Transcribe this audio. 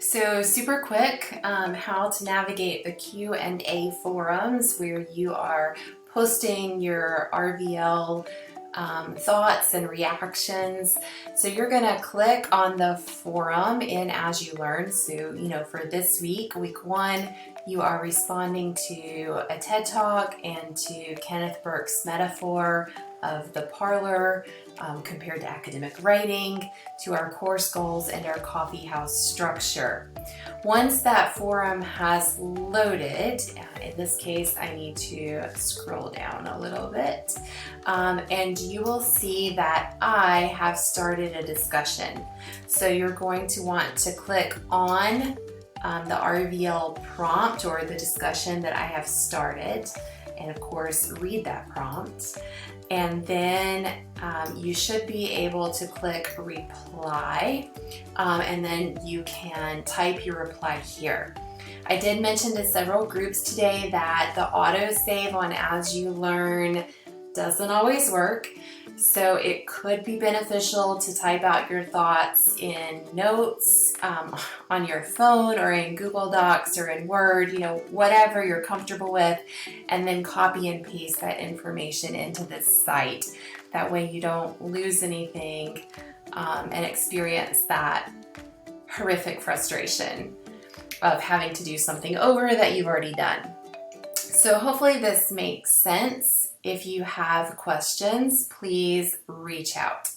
So super quick, how to navigate the Q&A forums where you are posting your RVL thoughts and reactions. So you're gonna click on the forum in AsULearn. So, for this week, week 1, you are responding to a TED Talk and to Kenneth Burke's metaphor of the parlor compared to academic writing, to our course goals and our coffee house structure. Once that forum has loaded, in this case I need to scroll down a little bit, and you will see that I have started a discussion. So you're going to want to click on the RVL prompt or the discussion that I have started, and of course read that prompt. And then you should be able to click reply, and then you can type your reply here. I did mention to several groups today that the autosave on AsULearn doesn't always work, so it could be beneficial to type out your thoughts in notes on your phone or in Google Docs or in Word, whatever you're comfortable with, and then copy and paste that information into this site. That way you don't lose anything and experience that horrific frustration of having to do something over that you've already done. So hopefully this makes sense. If you have questions, please reach out.